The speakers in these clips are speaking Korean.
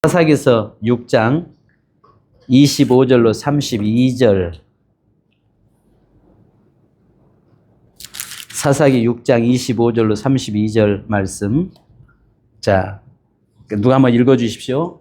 사사기서 6장 25절로 32절. 사사기 6장 25절로 32절 말씀. 자, 누가 한번 읽어 주십시오.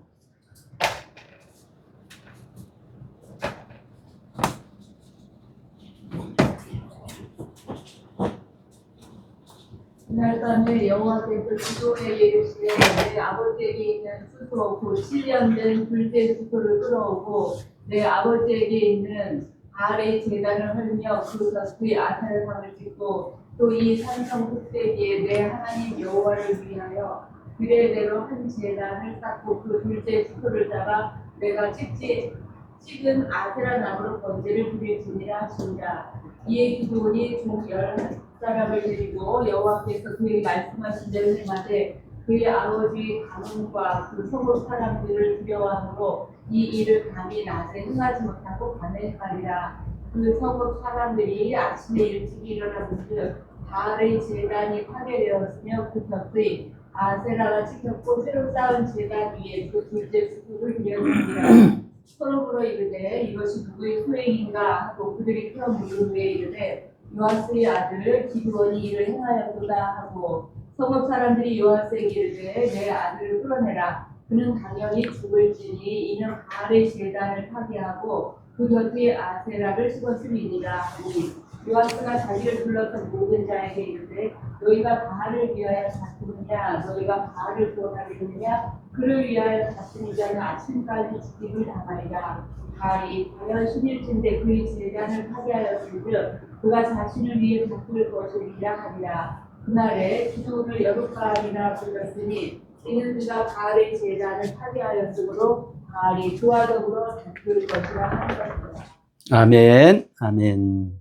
그날 밤에 여호와께서 기도에 이르시되 내 아버지에게 있는 수소 곧 7년 된 둘째 수소를 끌어오고 내 아버지에게 있는 바알의 제단을 헐며 그 곁의 아세라상을 찍고 또 이 산성 꼭대기에 내 하나님 여호와를 위하여 규례대로 한 제단을 쌓고 그 둘째 수소를 잡아 내가 찍은 아세라 나무로 번제를 드릴지니라 하시니라. 이에 기드온이 종 11사람을 데리고 여호와께서 그에게 말씀하신 대로 행하되 그의 아버지 가문과 그 소국 사람들을 두려워하므로 이 일을 감히 낮에 행하지 못하고 밤에 행하리라. 그 소국 사람들이 아침에 일찍 일어나본즉 바알의 제단이 파괴되었으며 그 곁의 아세라가 찍혔고 새로 쌓은 제단 위에 그 둘째 수소를 들여놓으니라. 서로 물어 이르되 이것이 누구의 소행인가 하고 그들이 서로 물은 후에 이르되 요아스의 아들 기드온이 이를 행하였도다 하고 성읍 사람들이 요아스에게 이르되 내 아들을 끌어내라. 그는 당연히 죽을지니 이는 바알의 제단을 파괴하고 그 곁에 아세라를 심었음이니라 하니 요아스가 자기를 불렀던 모든 자에게 이르되 너희가 바알을 위하여 다투느냐 너희가 바알을 구원하려느냐 그를 위하여 다투는 자는 아침까지 죽임을 당하리라. 바알이 과연 신일진데 그의 제단을 파괴하였은즉 그가 자신을 위해 다툴 것이리라 하니라. 그날에 기드온을 여룻바알이라 불렀으니 이는 그가 바알의 제단을 파괴하였으므로 바알이 그와 더불어 다툴 것이라 하는 것이다. 아멘. 아멘.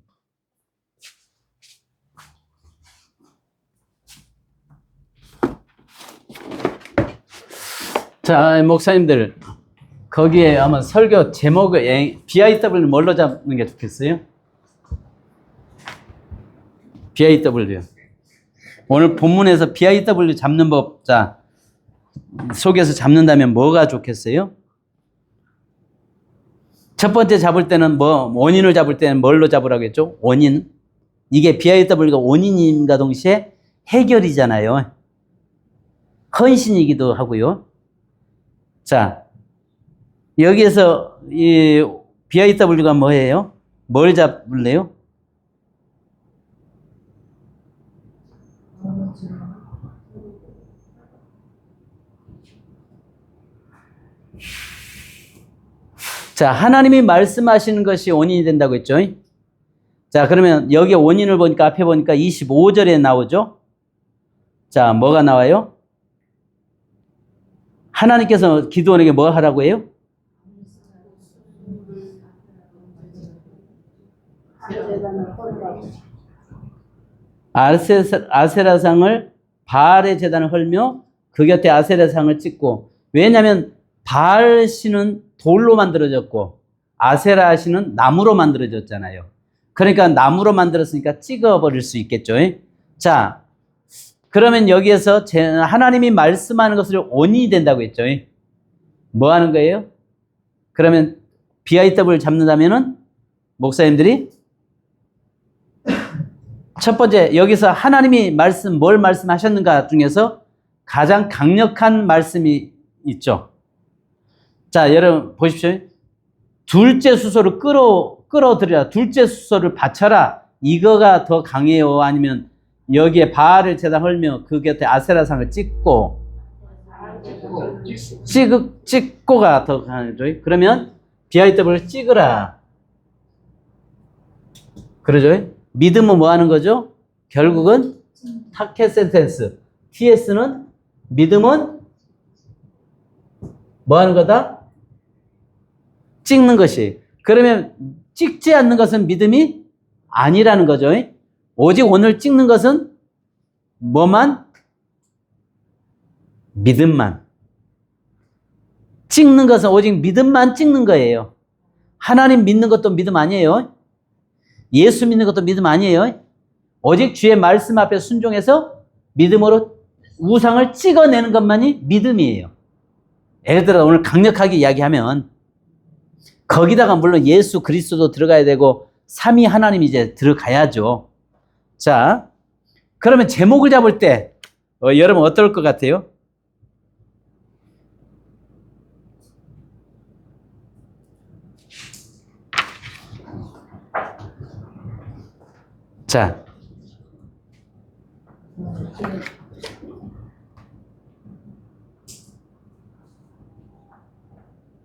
자, 목사님들, 거기에 아마 설교 제목을 BIW를 뭘로 잡는 게 좋겠어요? BIW. 오늘 본문에서 BIW 잡는 법, 자, 속에서 잡는다면 뭐가 좋겠어요? 첫 번째 잡을 때는 원인을 잡을 때는 뭘로 잡으라고 했죠? 원인. 이게 BIW가 원인임과 동시에 해결이잖아요. 헌신이기도 하고요. 자, 여기에서 이 BIW가 뭐예요? 뭘 잡을래요? 자, 하나님이 말씀하시는 것이 원인이 된다고 했죠. 자, 그러면 여기 원인을 보니까 앞에 보니까 25절에 나오죠. 자, 뭐가 나와요? 하나님께서 기드온에게 뭐 하라고 해요? 아세라상을 바알의 제단을 헐며 그 곁에 아세라상을 찍고, 왜냐하면 바알 신은 돌로 만들어졌고 아세라 신은 나무로 만들어졌잖아요. 그러니까 나무로 만들었으니까 찍어버릴 수 있겠죠. 자, 그러면 여기에서 하나님이 말씀하는 것을 원인이 된다고 했죠. 뭐 하는 거예요? 그러면 BIW를 잡는다면은 목사님들이 첫 번째, 여기서 하나님이 뭘 말씀하셨는가 중에서 가장 강력한 말씀이 있죠. 자, 여러분 보십시오. 둘째 수소를 끌어들여라. 둘째 수소를 바쳐라. 이거가 더 강해요? 아니면 여기에 바알을 제단 헐며 그 곁에 아세라상을 찍고가 더 강하죠. 그러면 BIW를 찍으라. 그러죠? 믿음은 뭐 하는 거죠? 결국은 타켓 센텐스. TS는 믿음은 뭐 하는 거다? 찍는 것이. 그러면 찍지 않는 것은 믿음이 아니라는 거죠. 오직 오늘 찍는 것은 뭐만? 믿음만. 찍는 것은 오직 믿음만 찍는 거예요. 하나님 믿는 것도 믿음 아니에요. 예수 믿는 것도 믿음 아니에요. 오직 주의 말씀 앞에 순종해서 믿음으로 우상을 찍어내는 것만이 믿음이에요. 예를 들어 오늘 강력하게 이야기하면 거기다가 물론 예수 그리스도도 들어가야 되고 삼위 하나님이 이제 들어가야죠. 자, 그러면 제목을 잡을 때 여러분 어떨 것 같아요? 자,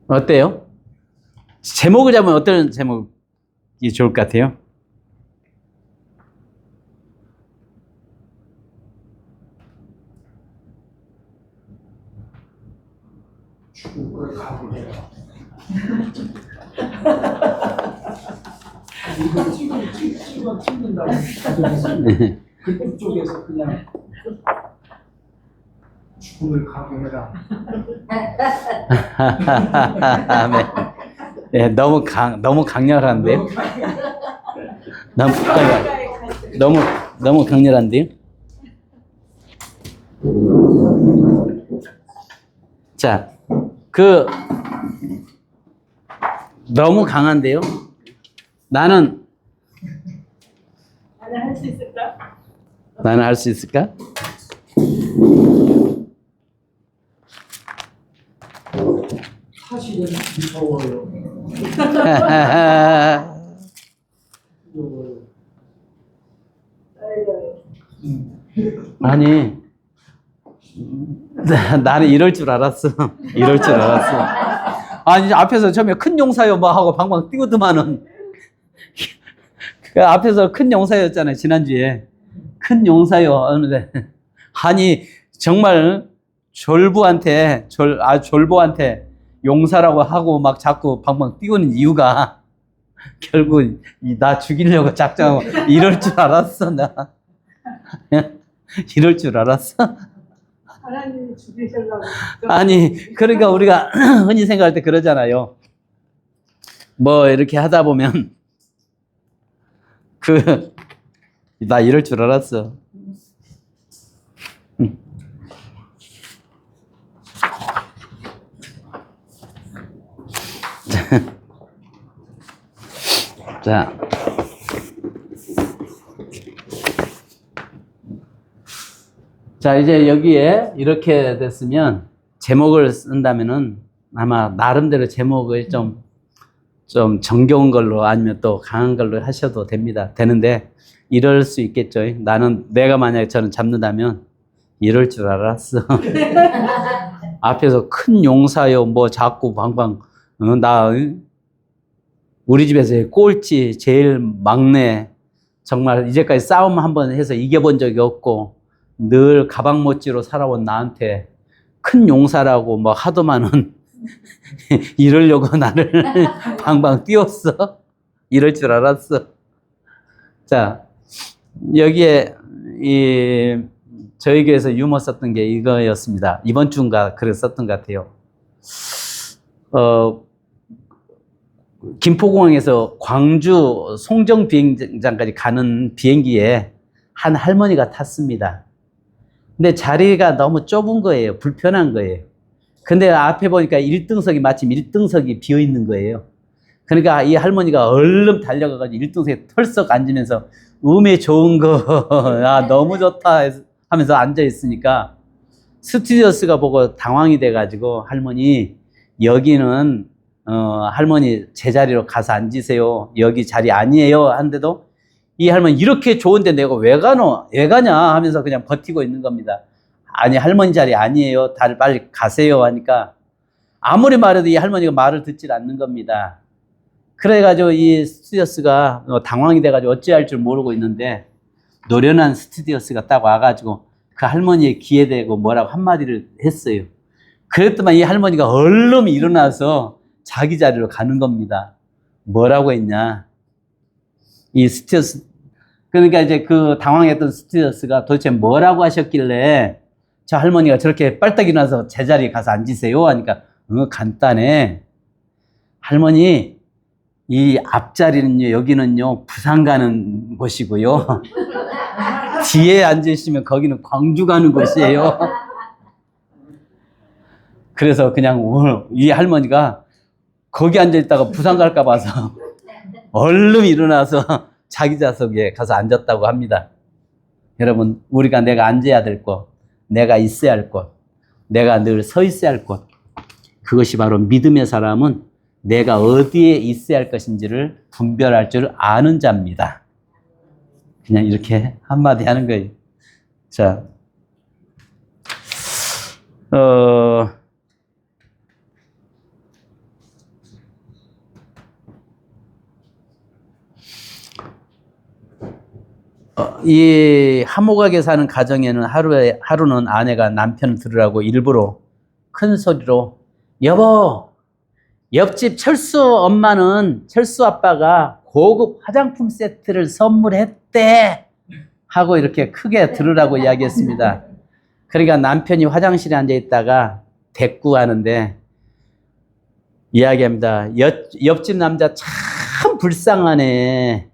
어때요? 제목을 잡으면 어떤 제목이 좋을 것 같아요? 죽음을 각오해라. 이걸 찍는다고 그쪽에서 그냥 죽음을 각오해라. 네, 너무 강렬한데요? 너무 강렬한데요? 자, 너무 강한데요? 나는 할 수 있을까? 나는 할 수 있을까? 사실은 무서워요. 무서워요. 아니, 나는 이럴 줄 알았어. 이럴 줄 알았어. 아니, 앞에서 처음에 큰 용사요 뭐 하고 방방 뛰고드만은 그 앞에서 큰 용사였잖아요, 지난주에. 큰 용사요 하는데 아니 정말 졸부한테 용사라고 하고 막 자꾸 방방 뛰고는 이유가 결국 나 죽이려고 작정하고 이럴 줄 알았어. 나 이럴 줄 알았어. 하나님이 죽이시려고. 아니 그러니까 우리가 흔히 생각할 때 그러잖아요. 뭐 이렇게 하다 보면 나 이럴 줄 알았어. 자, 이제 여기에 이렇게 됐으면 제목을 쓴다면은 아마 나름대로 제목을 좀 정겨운 걸로 아니면 또 강한 걸로 하셔도 되는데 이럴 수 있겠죠. 내가 만약에 저는 잡는다면 이럴 줄 알았어. 앞에서 큰 용사요 뭐 자꾸 방방 우리 집에서 꼴찌 제일 막내 정말 이제까지 싸움 한번 해서 이겨본 적이 없고 늘 가방못지로 살아온 나한테 큰 용사라고 뭐 하더만은 이러려고 나를 방방 띄웠어. 이럴 줄 알았어. 자, 여기에 저희 교회에서 유머 썼던 게 이거였습니다. 이번 주인가 글을 썼던 것 같아요. 김포공항에서 광주 송정 비행장까지 가는 비행기에 한 할머니가 탔습니다. 근데 자리가 너무 좁은 거예요. 불편한 거예요. 근데 앞에 보니까 1등석이 마침 1등석이 비어 있는 거예요. 그러니까 이 할머니가 얼른 달려가가지고 1등석에 털썩 앉으면서 음에 좋은 거, 너무 좋다 하면서 앉아 있으니까 스튜디오스가 보고 당황이 돼가지고 할머니, 여기는 할머니 제자리로 가서 앉으세요. 여기 자리 아니에요. 한데도 이 할머니 이렇게 좋은데 내가 왜 가냐 하면서 그냥 버티고 있는 겁니다. 아니 할머니 자리 아니에요. 다들 빨리 가세요 하니까 아무리 말해도 이 할머니가 말을 듣질 않는 겁니다. 그래가지고 이 스튜디오스가 당황이 돼가지고 어찌할 줄 모르고 있는데 노련한 스튜디오스가 딱 와가지고 그 할머니의 귀에 대고 뭐라고 한마디를 했어요. 그랬더만 이 할머니가 얼른 일어나서 자기 자리로 가는 겁니다. 뭐라고 했냐. 이 스튜디오스, 그러니까 이제 그 당황했던 스튜디오스가 도대체 뭐라고 하셨길래 저 할머니가 저렇게 빨딱 일어나서 제자리에 가서 앉으세요 하니까 간단해. 할머니, 이 앞자리는요, 여기는요, 부산 가는 곳이고요. 뒤에 앉으시면 거기는 광주 가는 곳이에요. 그래서 그냥 오늘 이 할머니가 거기 앉아있다가 부산 갈까 봐서 얼른 일어나서 자기 좌석에 가서 앉았다고 합니다. 여러분, 우리가 내가 앉아야 될 곳, 내가 있어야 할 곳, 내가 늘 서 있어야 할 곳, 그것이 바로 믿음의 사람은 내가 어디에 있어야 할 것인지를 분별할 줄 아는 자입니다. 그냥 이렇게 한마디 하는 거예요. 자, 이 화목하게 사는 가정에는 하루는 아내가 남편을 들으라고 일부러 큰 소리로 여보, 옆집 철수 엄마는 철수 아빠가 고급 화장품 세트를 선물했대 하고 이렇게 크게 들으라고 이야기했습니다. 그러니까 남편이 화장실에 앉아 있다가 대꾸하는데 이야기합니다. 옆집 남자 참 불쌍하네.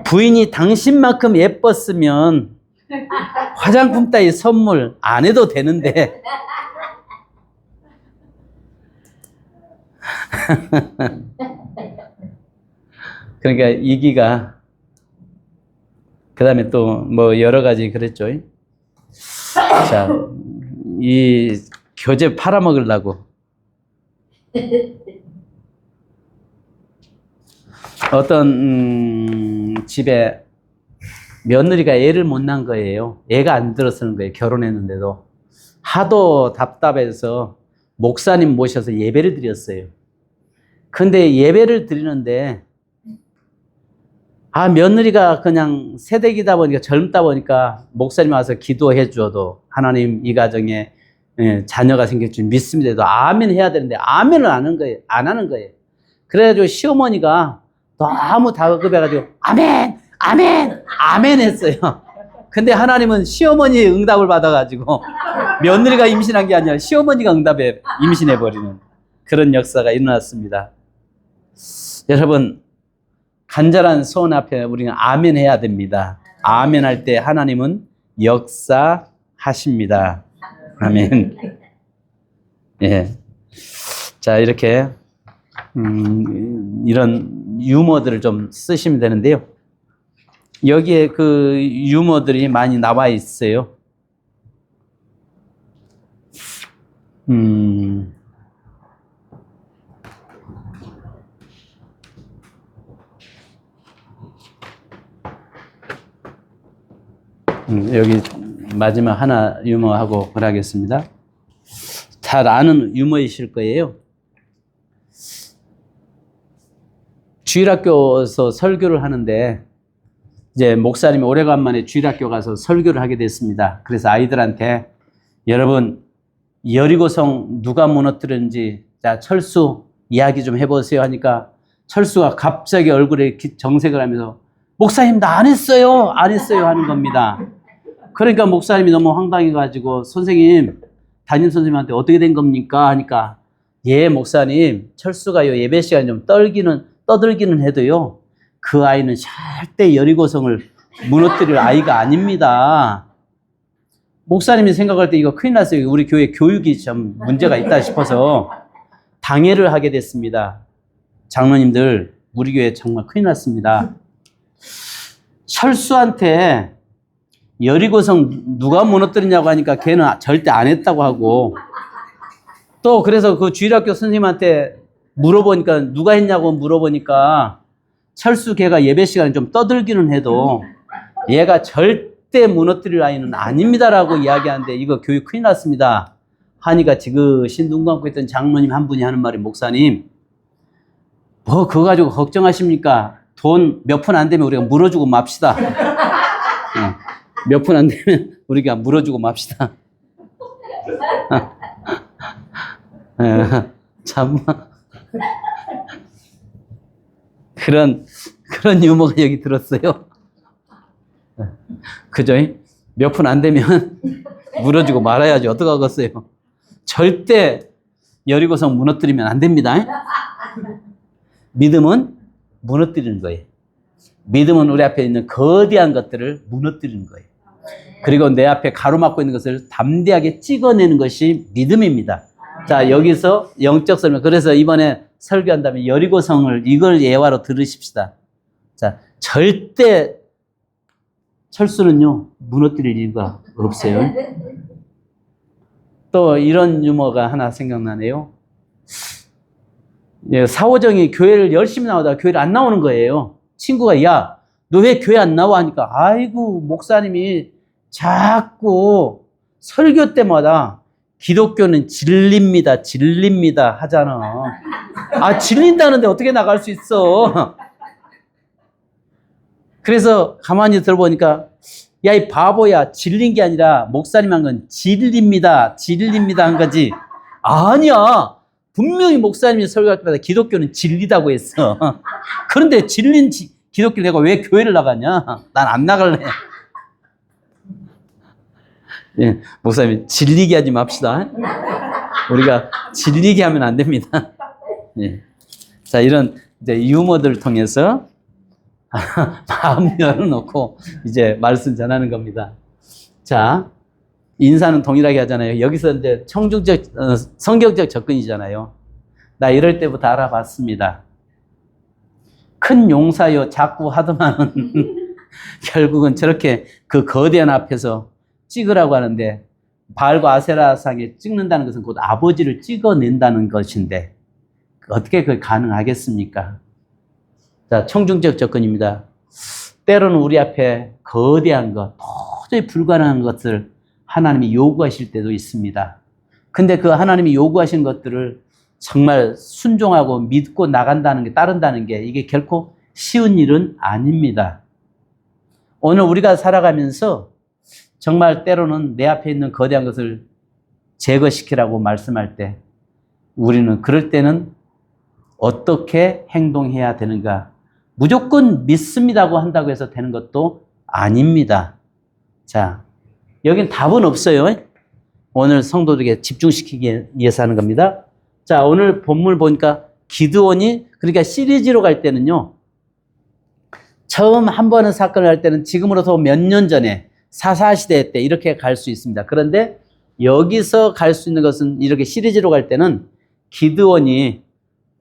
부인이 당신만큼 예뻤으면 화장품 따위 선물 안 해도 되는데 그러니까 이기가 그 다음에 또 뭐 여러 가지 그랬죠. 자, 이 교재 팔아먹으려고 어떤 집에 며느리가 애를 못 낳은 거예요. 애가 안 들어서는 거예요. 결혼했는데도. 하도 답답해서 목사님 모셔서 예배를 드렸어요. 근데 예배를 드리는데 며느리가 그냥 새댁이다 보니까 젊다 보니까 목사님 와서 기도해 줘도 하나님 이 가정에 자녀가 생길 줄 믿습니다도 아멘 해야 되는데 아멘을 안 하는 거예요. 안 하는 거예요. 그래가지고 시어머니가 너무 다급해가지고 아멘 아멘 아멘 했어요. 근데 하나님은 시어머니의 응답을 받아가지고 며느리가 임신한 게 아니라 시어머니가 응답에 임신해버리는 그런 역사가 일어났습니다. 여러분, 간절한 소원 앞에 우리는 아멘 해야 됩니다. 아멘 할 때 하나님은 역사하십니다. 아멘. 예. 자, 이렇게 이런 유머들을 좀 쓰시면 되는데요. 여기에 그 유머들이 많이 나와 있어요. 여기 마지막 하나 유머하고 하겠습니다. 잘 아는 유머이실 거예요. 주일학교에서 설교를 하는데 이제 목사님이 오래간만에 주일학교 가서 설교를 하게 됐습니다. 그래서 아이들한테 여러분 여리고성 누가 무너뜨렸는지 자 철수 이야기 좀 해보세요 하니까 철수가 갑자기 얼굴에 정색을 하면서 목사님 나 안 했어요 안 했어요 하는 겁니다. 그러니까 목사님이 너무 황당해가지고 선생님 담임 선생님한테 어떻게 된 겁니까 하니까 예 목사님 철수가요 예배 시간 좀 떠들기는 해도요 그 아이는 절대 여리고성을 무너뜨릴 아이가 아닙니다. 목사님이 생각할 때 이거 큰일 났어요. 우리 교회 교육이 좀 문제가 있다 싶어서 당회를 하게 됐습니다. 장로님들 우리 교회 정말 큰일 났습니다. 철수한테 여리고성 누가 무너뜨리냐고 하니까 걔는 절대 안 했다고 하고 또 그래서 그 주일학교 선생님한테 물어보니까 누가 했냐고 물어보니까 철수 걔가 예배 시간에 좀 떠들기는 해도 얘가 절대 무너뜨릴 아이는 아닙니다라고 이야기하는데 이거 교육 큰일 났습니다 하니까 지그시 눈 감고 있던 장로님 한 분이 하는 말이 목사님 뭐 그거 가지고 걱정하십니까? 돈 몇 푼 안 되면 우리가 물어주고 맙시다. 몇 푼 안 되면 우리가 물어주고 맙시다. 참 그런 유머가 여기 들었어요. 그죠? 몇 푼 안 되면 물어주고 말아야지 어떡하겠어요. 절대 여리고성 무너뜨리면 안 됩니다. 믿음은 무너뜨리는 거예요. 믿음은 우리 앞에 있는 거대한 것들을 무너뜨리는 거예요. 그리고 내 앞에 가로막고 있는 것을 담대하게 찍어내는 것이 믿음입니다. 자, 여기서 영적 설명. 그래서 이번에 설교한다면 여리고성을 이걸 예화로 들으십시다. 자, 절대 철수는요, 무너뜨릴 이유가 없어요. 또 이런 유머가 하나 생각나네요. 예, 사오정이 교회를 열심히 나오다가 교회를 안 나오는 거예요. 친구가, 야, 너 왜 교회 안 나와? 하니까, 아이고, 목사님이 자꾸 설교 때마다 기독교는 진리입니다, 진리입니다 하잖아. 아, 진린다는데 어떻게 나갈 수 있어? 그래서 가만히 들어보니까, 야, 이 바보야, 진린 게 아니라 목사님 한 건 진리입니다, 진리입니다 한 거지. 아니야. 분명히 목사님이 설교할 때마다 기독교는 진리다고 했어. 그런데 진린 기독교를 내가 왜 교회를 나가냐? 난 안 나갈래. 예, 목사님, 질리게 하지 맙시다. 우리가 질리게 하면 안 됩니다. 예. 자, 이런 이제 유머들을 통해서 마음 열어놓고 이제 말씀 전하는 겁니다. 자, 인사는 동일하게 하잖아요. 여기서 이제 성경적 접근이잖아요. 나 이럴 때부터 알아봤습니다. 큰 용사요, 자꾸 하더만은 결국은 저렇게 그 거대한 앞에서 찍으라고 하는데, 바알과 아세라상에 찍는다는 것은 곧 아버지를 찍어낸다는 것인데 어떻게 그게 가능하겠습니까? 자, 청중적 접근입니다. 때로는 우리 앞에 거대한 것, 도저히 불가능한 것을 하나님이 요구하실 때도 있습니다. 근데 그 하나님이 요구하신 것들을 정말 순종하고 믿고 나간다는 게, 따른다는 게 이게 결코 쉬운 일은 아닙니다. 오늘 우리가 살아가면서 정말 때로는 내 앞에 있는 거대한 것을 제거시키라고 말씀할 때 우리는 그럴 때는 어떻게 행동해야 되는가? 무조건 믿습니다고 한다고 해서 되는 것도 아닙니다. 자, 여긴 답은 없어요. 오늘 성도들에게 집중시키기 위해서 하는 겁니다. 자, 오늘 본문 보니까 기드온이, 그러니까 시리즈로 갈 때는요, 처음 한 번은 사건을 할 때는 지금으로부터 몇 년 전에 사사시대 때 이렇게 갈 수 있습니다. 그런데 여기서 갈 수 있는 것은 이렇게 시리즈로 갈 때는 기드온이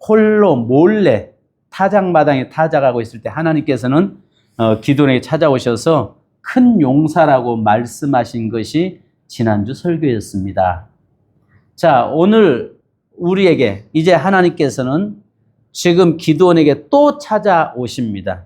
홀로 몰래 타작마당에 타작하고 있을 때 하나님께서는 기드온에게 찾아오셔서 큰 용사라고 말씀하신 것이 지난주 설교였습니다. 자, 오늘 우리에게 이제 하나님께서는 지금 기드온에게 또 찾아오십니다.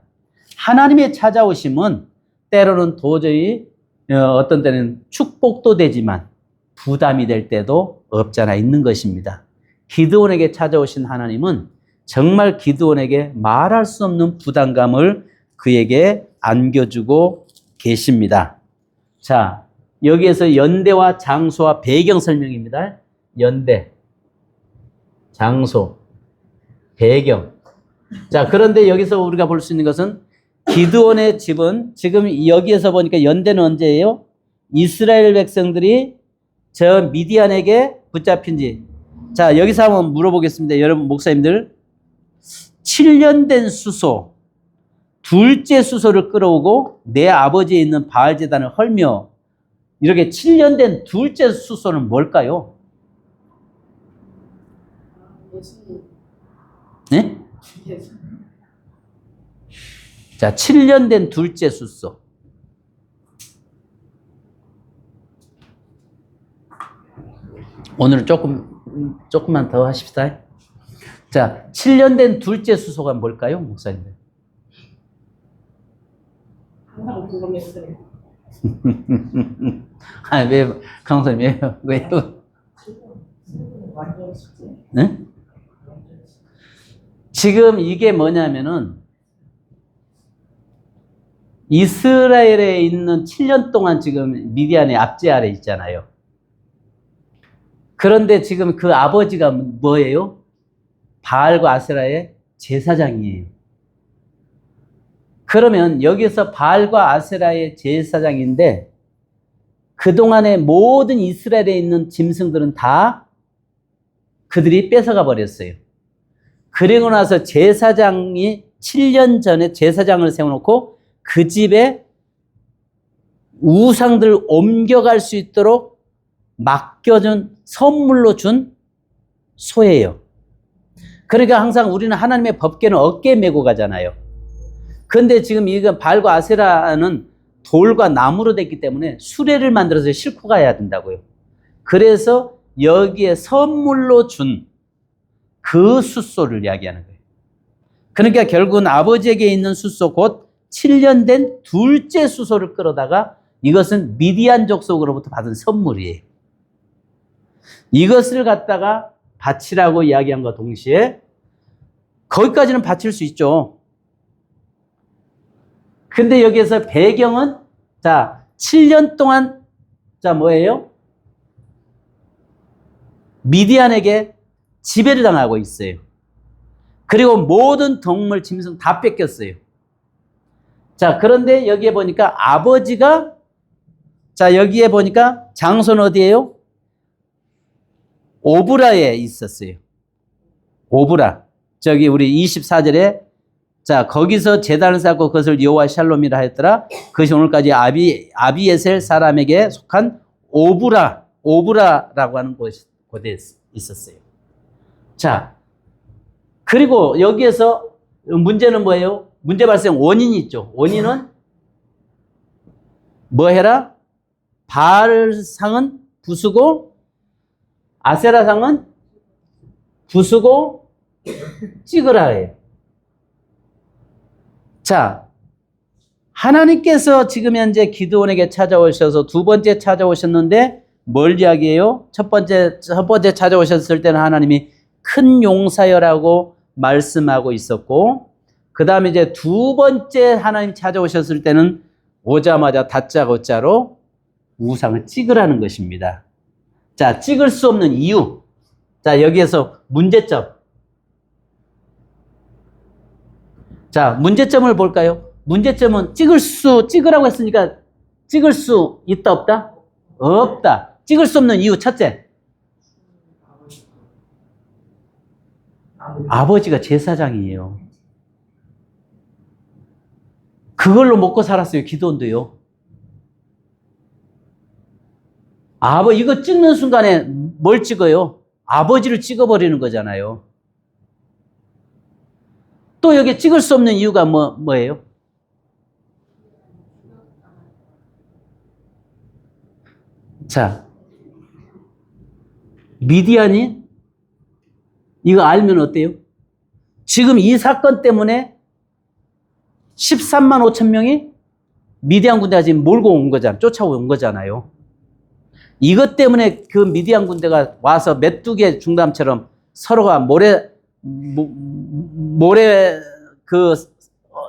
하나님의 찾아오심은 때로는 도저히 어떤 때는 축복도 되지만 부담이 될 때도 없잖아 있는 것입니다. 기드온에게 찾아오신 하나님은 정말 기드온에게 말할 수 없는 부담감을 그에게 안겨주고 계십니다. 자, 여기에서 연대와 장소와 배경 설명입니다. 연대, 장소, 배경. 자, 그런데 여기서 우리가 볼 수 있는 것은 기드온의 집은 지금 여기에서 보니까 연대는 언제예요? 이스라엘 백성들이 저 미디안에게 붙잡힌 지. 자, 여기서 한번 물어보겠습니다. 여러분 목사님들. 7년 된 수소, 둘째 수소를 끌어오고 내 아버지에 있는 바알 제단을 헐며, 이렇게 7년 된 둘째 수소는 뭘까요? 네? 자, 7년 된 둘째 수소. 오늘은 조금만 더 하십시다. 자, 7년 된 둘째 수소가 뭘까요, 목사님들? 항상 궁금했어요. 아, 왜, 강사님, 왜요? 완전 숙제. 네? 지금 이게 뭐냐면은, 이스라엘에 있는 7년 동안 지금 미디안의 압제 아래 있잖아요. 그런데 지금 그 아버지가 뭐예요? 바알과 아세라의 제사장이에요. 그러면 여기서 바알과 아세라의 제사장인데 그동안의 모든 이스라엘에 있는 짐승들은 다 그들이 뺏어가 버렸어요. 그리고 나서 제사장이 7년 전에 제사장을 세워놓고 그 집에 우상들을 옮겨갈 수 있도록 맡겨준, 선물로 준 소예요. 그러니까 항상 우리는 하나님의 법궤는 어깨에 메고 가잖아요. 그런데 지금 이건 발과 아세라는 돌과 나무로 됐기 때문에 수레를 만들어서 싣고 가야 된다고요. 그래서 여기에 선물로 준 그 숫소를 이야기하는 거예요. 그러니까 결국은 아버지에게 있는 숫소, 곧 7년 된 둘째 숫소를 끌어다가 이것은 미디안 족속으로부터 받은 선물이에요. 이것을 갖다가 바치라고 이야기함과 동시에 거기까지는 바칠 수 있죠. 근데 여기에서 배경은 자, 7년 동안 자, 뭐예요? 미디안에게 지배를 당하고 있어요. 그리고 모든 동물, 짐승 다 뺏겼어요. 자, 그런데 여기에 보니까 아버지가 자, 여기에 보니까 장소는 어디예요? 오브라에 있었어요. 오브라. 저기 우리 24절에 자, 거기서 제단을 쌓고 그것을 여호와 샬롬이라 하였더라. 그것이 오늘까지 아비에셀 사람에게 속한 오브라라고 하는 곳에 있었어요. 자, 그리고 여기에서 문제는 뭐예요? 문제 발생 원인이 있죠. 원인은 뭐 해라? 바알상은 부수고 아세라상은 부수고 찍으라 해요. 자, 하나님께서 지금 현재 기드온에게 찾아오셔서 두 번째 찾아오셨는데 뭘 이야기해요? 첫 번째 찾아오셨을 때는 하나님이 큰 용사여라고 말씀하고 있었고, 그 다음에 이제 두 번째 하나님 찾아오셨을 때는 오자마자 다짜고짜로 우상을 찍으라는 것입니다. 자, 찍을 수 없는 이유. 자, 여기에서 문제점. 자, 문제점을 볼까요? 문제점은 찍으라고 했으니까 찍을 수 있다, 없다? 없다. 찍을 수 없는 이유, 첫째. 아버지가 제사장이에요. 그걸로 먹고 살았어요, 기드온도요. 이거 찍는 순간에 뭘 찍어요? 아버지를 찍어버리는 거잖아요. 또 여기 찍을 수 없는 이유가 뭐예요? 자, 미디안이 이거 알면 어때요? 지금 이 사건 때문에 13만 5천 명이 미디안 군대가 지금 몰고 온 거잖아요. 쫓아온 거잖아요. 이것 때문에 그 미디안 군대가 와서 메뚜기 중담처럼 서로가 모래 그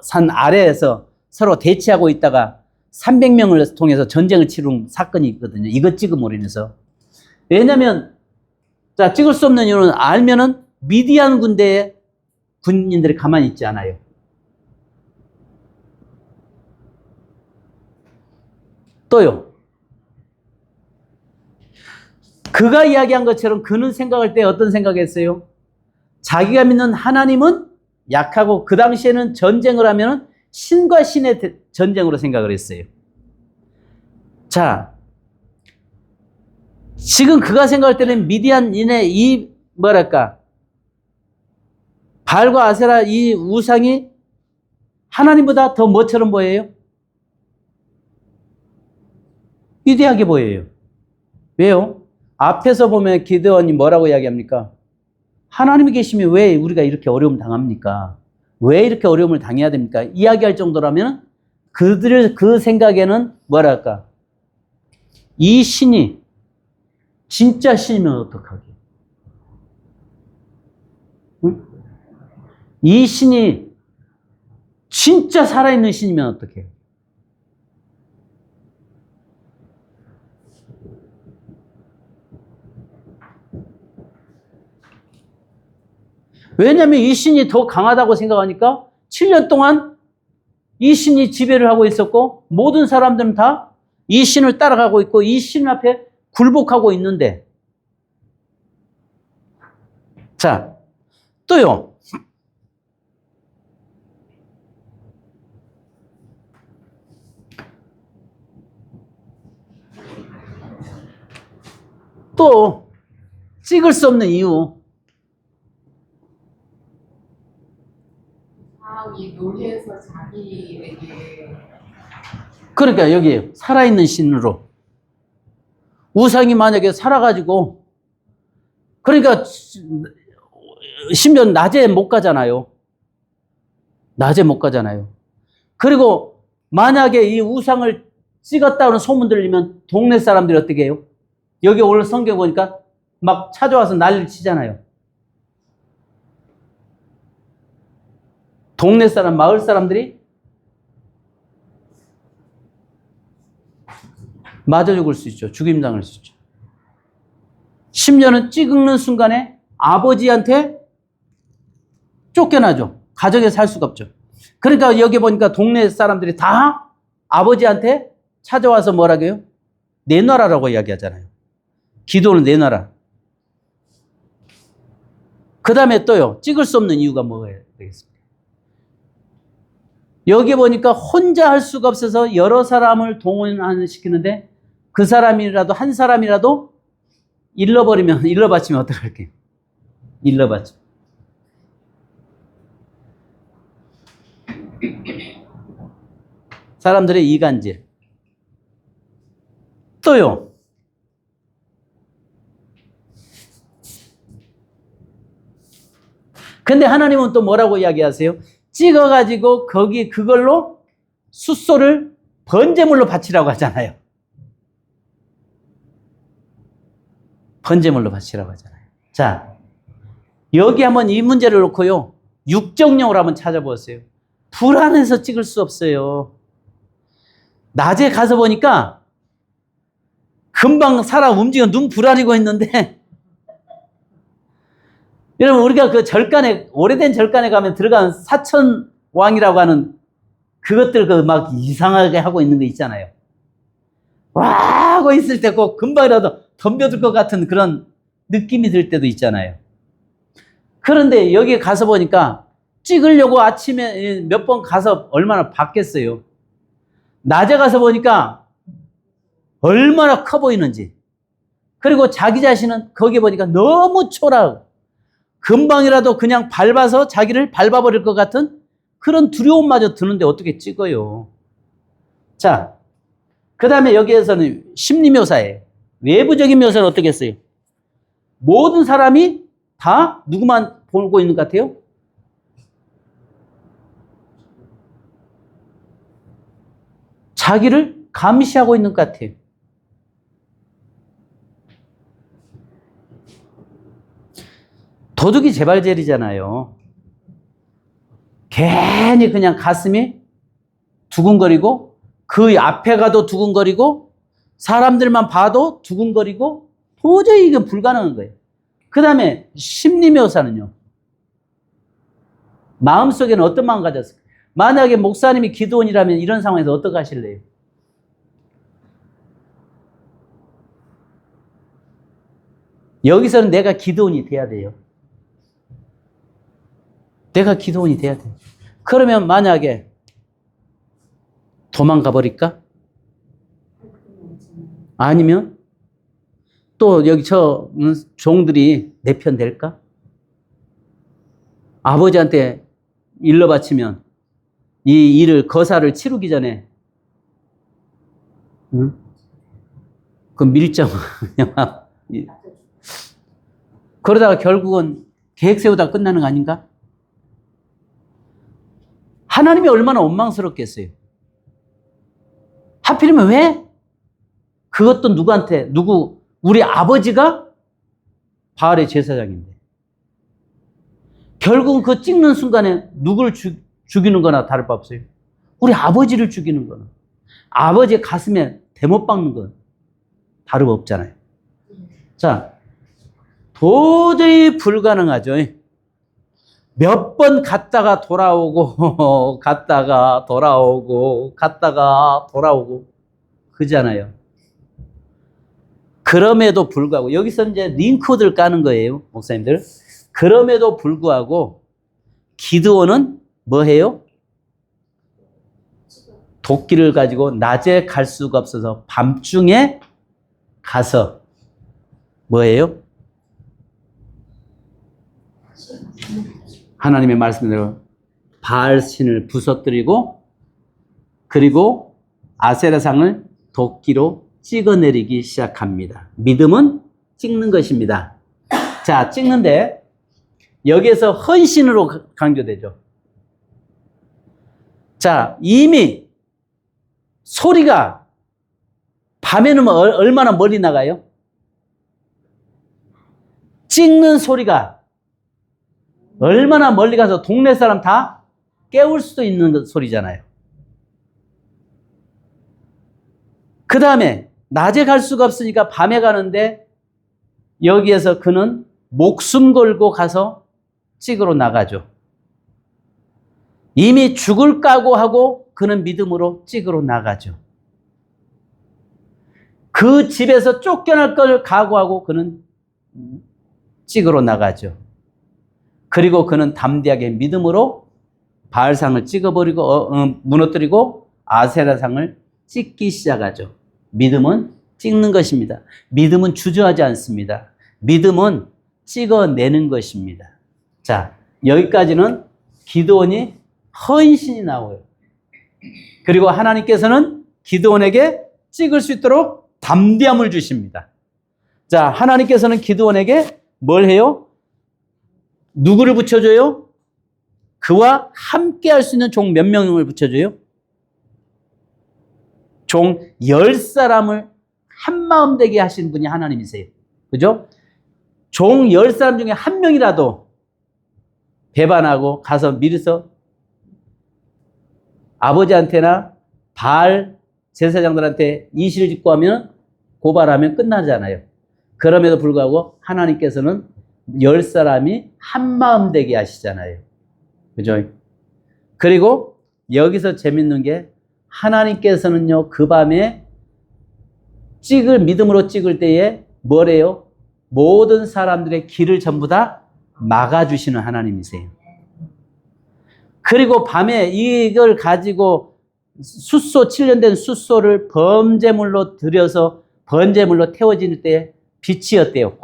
산 아래에서 서로 대치하고 있다가 300명을 통해서 전쟁을 치른 사건이 있거든요. 이것 찍음으로 인해서. 왜냐면, 자, 찍을 수 없는 이유는 알면은 미디안 군대의 군인들이 가만히 있지 않아요. 또요. 그가 이야기한 것처럼 그는 생각할 때 어떤 생각했어요? 자기가 믿는 하나님은 약하고 그 당시에는 전쟁을 하면 신과 신의 전쟁으로 생각을 했어요. 자, 지금 그가 생각할 때는 미디안인의 바알과 아세라 이 우상이 하나님보다 더 뭐처럼 보여요? 위대하게 보여요. 왜요? 앞에서 보면 기드온이 뭐라고 이야기합니까? 하나님이 계시면 왜 우리가 이렇게 어려움 당합니까? 왜 이렇게 어려움을 당해야 됩니까? 이야기할 정도라면 그 생각에는 이 신이 진짜 신이면 어떡하게? 응? 이 신이 진짜 살아있는 신이면 어떡해? 왜냐하면 이 신이 더 강하다고 생각하니까 7년 동안 이 신이 지배를 하고 있었고 모든 사람들은 다 이 신을 따라가고 있고 이 신 앞에 굴복하고 있는데, 자, 또요. 또 찍을 수 없는 이유. 이 노예에서 자기에게 그러니까 여기 살아있는 신으로 우상이 만약에 살아가지고 그러니까 심지어 낮에 못 가잖아요. 낮에 못 가잖아요. 그리고 만약에 이 우상을 찍었다는 소문 들리면 동네 사람들이 어떻게 해요? 여기 오늘 성경 보니까 막 찾아와서 난리를 치잖아요. 동네 사람, 마을 사람들이 맞아 죽을 수 있죠. 죽임당할 수 있죠. 심지어는 찍는 순간에 아버지한테 쫓겨나죠. 가정에 살 수가 없죠. 그러니까 여기 보니까 동네 사람들이 다 아버지한테 찾아와서 뭐라고 해요? 내놔라라고 이야기하잖아요. 기도는 내놔라. 그 다음에 또요. 찍을 수 없는 이유가 뭐가 되겠습니까? 여기 보니까 혼자 할 수가 없어서 여러 사람을 동원시키는데 그 사람이라도 한 사람이라도 일러바치면 어떡할게요? 일러바치. 사람들의 이간질. 또요. 근데 하나님은 또 뭐라고 이야기하세요? 찍어가지고 거기 그걸로 숫소를 번제물로 바치라고 하잖아요. 번제물로 바치라고 하잖아요. 자, 여기 한번 이 문제를 놓고요. 육정용으로 한번 찾아보세요. 불안해서 찍을 수 없어요. 낮에 가서 보니까 금방 사람 움직여 눈 부라리고 있는데 여러분 우리가 그 절간에 오래된 절간에 가면 들어가는 사천왕이라고 하는 그것들 그 막 이상하게 하고 있는 거 있잖아요. 와 하고 있을 때 꼭 금방이라도 덤벼들 것 같은 그런 느낌이 들 때도 있잖아요. 그런데 여기 가서 보니까 찍으려고 아침에 몇 번 가서 얼마나 봤겠어요. 낮에 가서 보니까 얼마나 커 보이는지. 그리고 자기 자신은 거기 보니까 너무 초라하고 금방이라도 그냥 밟아서 자기를 밟아버릴 것 같은 그런 두려움마저 드는데 어떻게 찍어요. 자, 그 다음에 여기에서는 심리묘사예요. 외부적인 묘사는 어떻게 했어요? 모든 사람이 다 누구만 보고 있는 것 같아요? 자기를 감시하고 있는 것 같아요. 도둑이 재발젤이잖아요. 괜히 그냥 가슴이 두근거리고 그 앞에 가도 두근거리고 사람들만 봐도 두근거리고 도저히 이게 불가능한 거예요. 그 다음에 심리묘사는요. 마음속에는 어떤 마음 가졌을까요? 만약에 목사님이 기도원이라면 이런 상황에서 어떻게 하실래요? 여기서는 내가 기도원이 돼야 돼요. 내가 기도원이 돼야 돼요. 그러면 만약에 도망가 버릴까? 아니면 또 여기 저 종들이 내 편 될까? 아버지한테 일러 바치면 이 일을 거사를 치르기 전에 응? 그 밀정 그러다가 결국은 계획 세우다 끝나는 거 아닌가? 하나님이 얼마나 원망스럽겠어요. 하필이면 왜? 그것도 누구한테 우리 아버지가 바알의 제사장인데 결국은 그 찍는 순간에 누구를 죽이는 거나 다를 바 없어요. 우리 아버지를 죽이는 거는 아버지의 가슴에 대못 박는 건 다름없잖아요. 자, 도저히 불가능하죠. 몇 번 갔다가 돌아오고 갔다가 돌아오고 갔다가 돌아오고 그잖아요. 그럼에도 불구하고 여기서 이제 링크들 까는 거예요, 목사님들. 그럼에도 불구하고 기드온은 뭐 해요? 도끼를 가지고 낮에 갈 수가 없어서 밤중에 가서 뭐예요? 하나님의 말씀대로 바알 신을 부서뜨리고 그리고 아세라상을 도끼로 찍어내리기 시작합니다. 믿음은 찍는 것입니다. 자, 찍는데 여기에서 헌신으로 강조되죠. 자, 이미 소리가 밤에는 얼마나 멀리 나가요? 찍는 소리가 얼마나 멀리 가서 동네 사람 다 깨울 수도 있는 소리잖아요. 그 다음에 낮에 갈 수가 없으니까 밤에 가는데 여기에서 그는 목숨 걸고 가서 찍으러 나가죠. 이미 죽을 각오하고 그는 믿음으로 찍으러 나가죠. 그 집에서 쫓겨날 걸 각오하고 그는 찍으러 나가죠. 그리고 그는 담대하게 믿음으로 바알상을 찍어버리고 무너뜨리고 아세라상을 찍기 시작하죠. 믿음은 찍는 것입니다. 믿음은 주저하지 않습니다. 믿음은 찍어내는 것입니다. 자, 여기까지는 기드온이 헌신이 나와요. 그리고 하나님께서는 기드온에게 찍을 수 있도록 담대함을 주십니다. 자, 하나님께서는 기드온에게 뭘 해요? 누구를 붙여줘요? 그와 함께 할 수 있는 종 몇 명을 붙여줘요? 종 10사람을 한마음 되게 하신 분이 하나님이세요. 그죠? 종 10사람 중에 한 명이라도 배반하고 가서 미리서 아버지한테나 바알 제사장들한테 이실을 짓고 하면 고발하면 끝나잖아요. 그럼에도 불구하고 하나님께서는 10사람이 한마음 되게 하시잖아요. 그죠? 그리고 여기서 재밌는 게 하나님께서는요, 그 밤에 믿음으로 찍을 때에 뭐래요? 모든 사람들의 길을 전부 다 막아주시는 하나님이세요. 그리고 밤에 이걸 가지고 숫소, 7년 된 숫소를 번제물로 들여서 번제물로 태워질 때 빛이 어때요?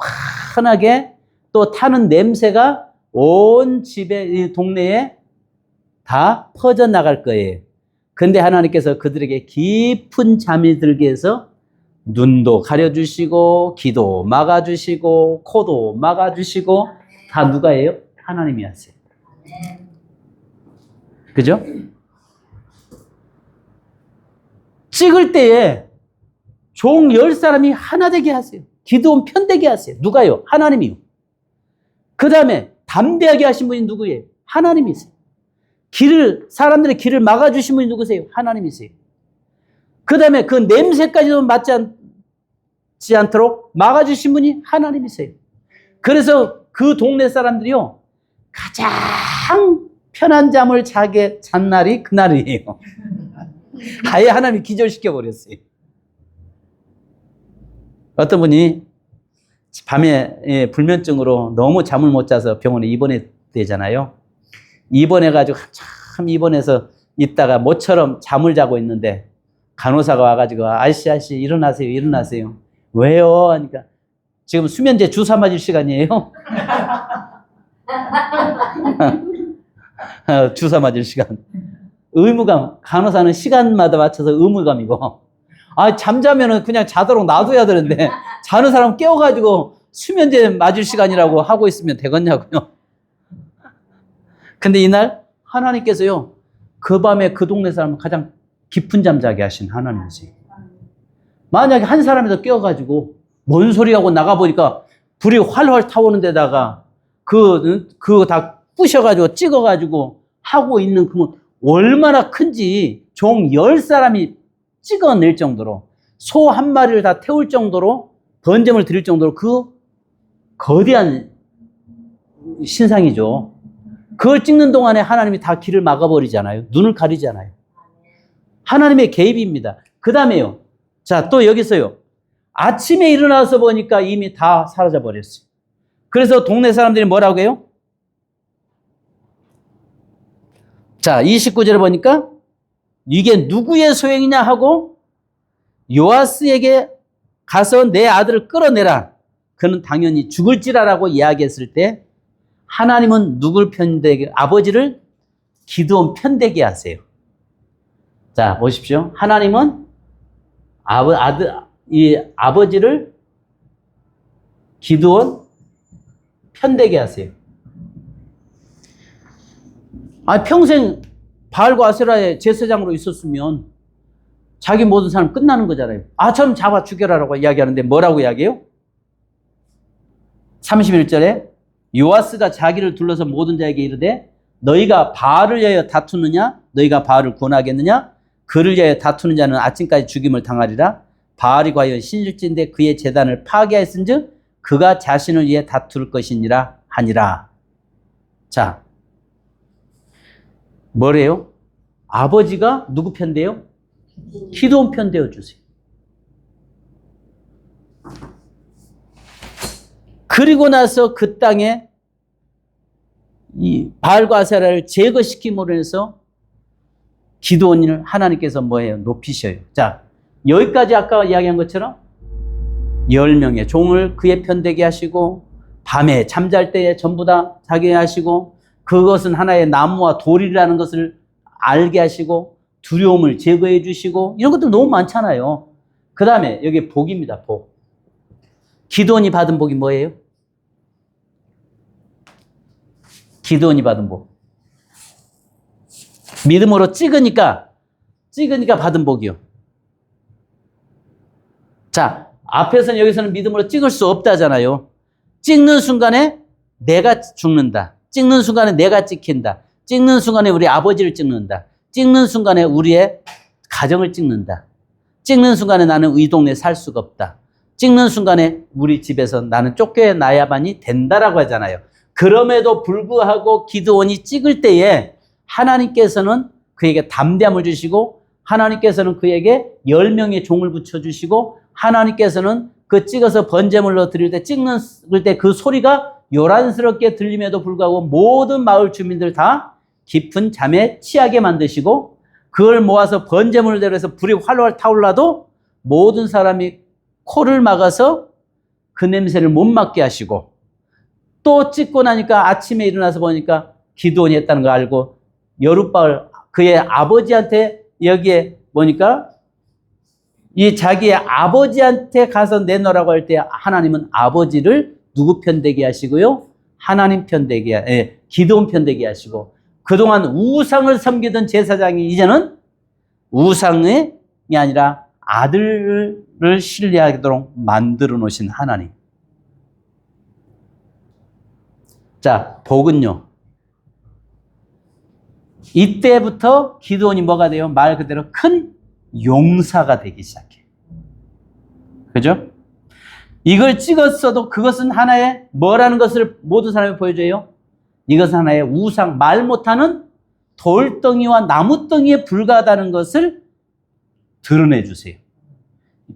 환하게 또 타는 냄새가 온 집에, 이 동네에 다 퍼져나갈 거예요. 근데 하나님께서 그들에게 깊은 잠이 들게 해서 눈도 가려주시고 귀도 막아주시고 코도 막아주시고 다 누가 해요? 하나님이 하세요. 그죠? 찍을 때에 종 10사람이 하나 되게 하세요. 기드온 편되게 하세요. 누가요? 하나님이요. 그 다음에 담대하게 하신 분이 누구예요? 하나님이세요. 사람들의 길을 막아주신 분이 누구세요? 하나님이세요. 그 다음에 그 냄새까지도 맡지 않도록 막아주신 분이 하나님이세요. 그래서 그 동네 사람들이요, 가장 편한 잠을 잔 날이 그날이에요. 아예 하나님이 기절시켜버렸어요. 어떤 분이 밤에 불면증으로 너무 잠을 못 자서 병원에 입원했대잖아요. 입원해가지고 한참 입원해서 있다가 모처럼 잠을 자고 있는데 간호사가 와가지고 아저씨 일어나세요. 왜요? 하니까 지금 수면제 주사 맞을 시간이에요. 주사 맞을 시간. 의무감. 간호사는 시간마다 맞춰서 의무감이고, 잠자면은 그냥 자도록 놔둬야 되는데 자는 사람 깨워가지고 수면제 맞을 시간이라고 하고 있으면 되겠냐고요. 근데 이날 하나님께서요, 그 밤에 그 동네 사람을 가장 깊은 잠 자게 하신 하나님이세요. 만약에 한 사람이 더 깨워가지고 뭔 소리 하고 나가보니까 불이 활활 타오는 데다가 그거 다 부셔가지고 찍어가지고 하고 있는 그건 얼마나 큰지 종 10사람이 찍어낼 정도로, 소 한 마리를 다 태울 정도로, 번제물 드릴 정도로 그 거대한 신상이죠. 그걸 찍는 동안에 하나님이 다 길을 막아버리잖아요. 눈을 가리잖아요. 하나님의 개입입니다. 그 다음에요. 자, 또 여기서요. 아침에 일어나서 보니까 이미 다 사라져 버렸어요. 그래서 동네 사람들이 뭐라고 해요? 자, 29절에 보니까 이게 누구의 소행이냐 하고 요아스에게 가서 내 아들을 끌어내라. 그는 당연히 죽을지라라고 이야기했을 때 하나님은 누굴 편되게, 아버지를 기드온 편되게 하세요. 자, 보십시오. 하나님은 이 아버지를 기드온 편되게 하세요. 평생 바알과 아세라의 제사장으로 있었으면 자기 모든 삶 끝나는 거잖아요. 저는 잡아 죽여라라고 이야기하는데 뭐라고 이야기해요? 31절에 요아스가 자기를 둘러서 모든 자에게 이르되 너희가 바알을 위하여 다투느냐? 너희가 바알을 구원하겠느냐? 그를 위하여 다투는 자는 아침까지 죽임을 당하리라. 바알이 과연 신실진데 그의 제단을 파괴하였은즉 그가 자신을 위해 다툴 것이니라 하니라. 자, 뭐래요? 아버지가 누구 편돼요? 기드온 편 되어 주세요. 그리고 나서 그 땅에 이 바알과 아세라를 제거시킴으로 해서 기드온을 하나님께서 뭐예요? 높이셔요. 자, 여기까지 아까 이야기한 것처럼 10명의 종을 그의 편되게 하시고 밤에 잠잘 때에 전부 다 자게 하시고 그것은 하나의 나무와 돌이라는 것을 알게 하시고 두려움을 제거해 주시고 이런 것도 너무 많잖아요. 그 다음에 여기 복입니다. 복. 기드온이 받은 복이 뭐예요? 기드온이 받은 복. 믿음으로 찍으니까 받은 복이요. 자, 앞에서는 여기서는 믿음으로 찍을 수 없다잖아요. 찍는 순간에 내가 죽는다. 찍는 순간에 내가 찍힌다. 찍는 순간에 우리 아버지를 찍는다. 찍는 순간에 우리의 가정을 찍는다. 찍는 순간에 나는 이 동네에 살 수가 없다. 찍는 순간에 우리 집에서 나는 쫓겨나야만이 된다라고 하잖아요. 그럼에도 불구하고 기드온이 찍을 때에 하나님께서는 그에게 담대함을 주시고 하나님께서는 그에게 10명의 종을 붙여주시고 하나님께서는 그 찍어서 번제물로 드릴 때 찍는 때 그 소리가 요란스럽게 들림에도 불구하고 모든 마을 주민들 다 깊은 잠에 취하게 만드시고 그걸 모아서 번제물을 대로해서 불이 활활 타올라도 모든 사람이 코를 막아서 그 냄새를 못 맡게 하시고 또 찍고 나니까 아침에 일어나서 보니까 기드온이 했다는 걸 알고 여룻바알 그의 아버지한테 여기에 보니까 이 자기의 아버지한테 가서 내놓으라고 할 때 하나님은 아버지를 누구 편되게 하시고요? 하나님 편되게, 기드온 편되게 하시고 그동안 우상을 섬기던 제사장이 이제는 우상이 아니라 아들을 신뢰하도록 만들어 놓으신 하나님. 자, 복은요. 이때부터 기드온이 뭐가 돼요? 말 그대로 큰 용사가 되기 시작해. 그죠? 이걸 찍었어도 그것은 하나의 뭐라는 것을 모든 사람이 보여줘요? 이것은 하나의 우상, 말 못하는 돌덩이와 나무덩이에 불과하다는 것을 드러내 주세요.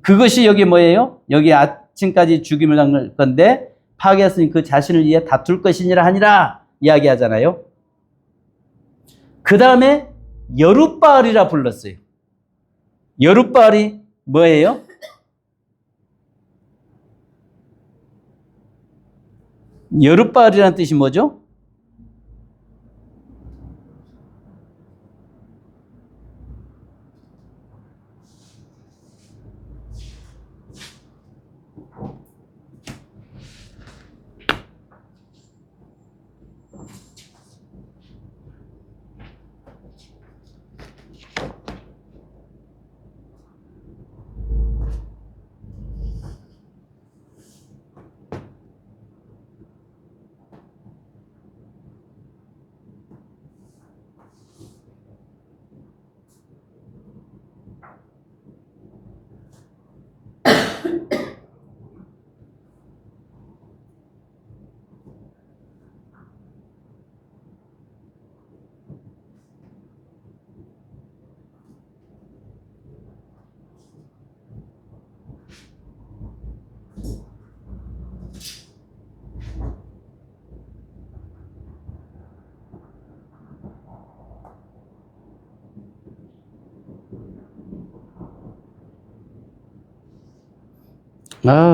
그것이 여기 뭐예요? 여기 아침까지 죽임을 당할 건데 파괴했으니 그 자신을 위해 다툴 것이니라 하니라 이야기하잖아요. 그 다음에 여룻바알이라 불렀어요. 여룻바알이 뭐예요? 여룻바알이라는 뜻이 뭐죠?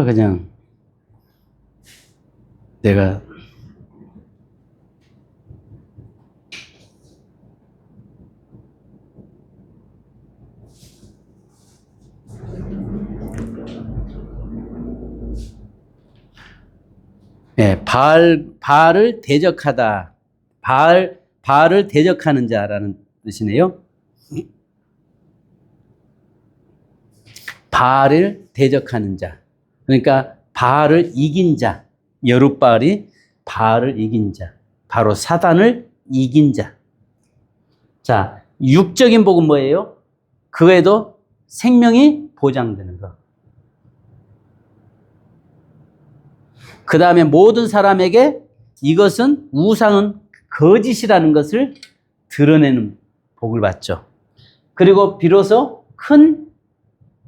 그냥 내가 예, 바알을 대적하다. 바알을 대적하는 자라는 뜻이네요. 바알을 대적하는 자. 그러니까 바알을 이긴 자. 여룻바알이 바알을 이긴 자. 바로 사단을 이긴 자. 자, 육적인 복은 뭐예요? 그에도 생명이 보장되는 것. 그 다음에 모든 사람에게 이것은 우상은 거짓이라는 것을 드러내는 복을 받죠. 그리고 비로소 큰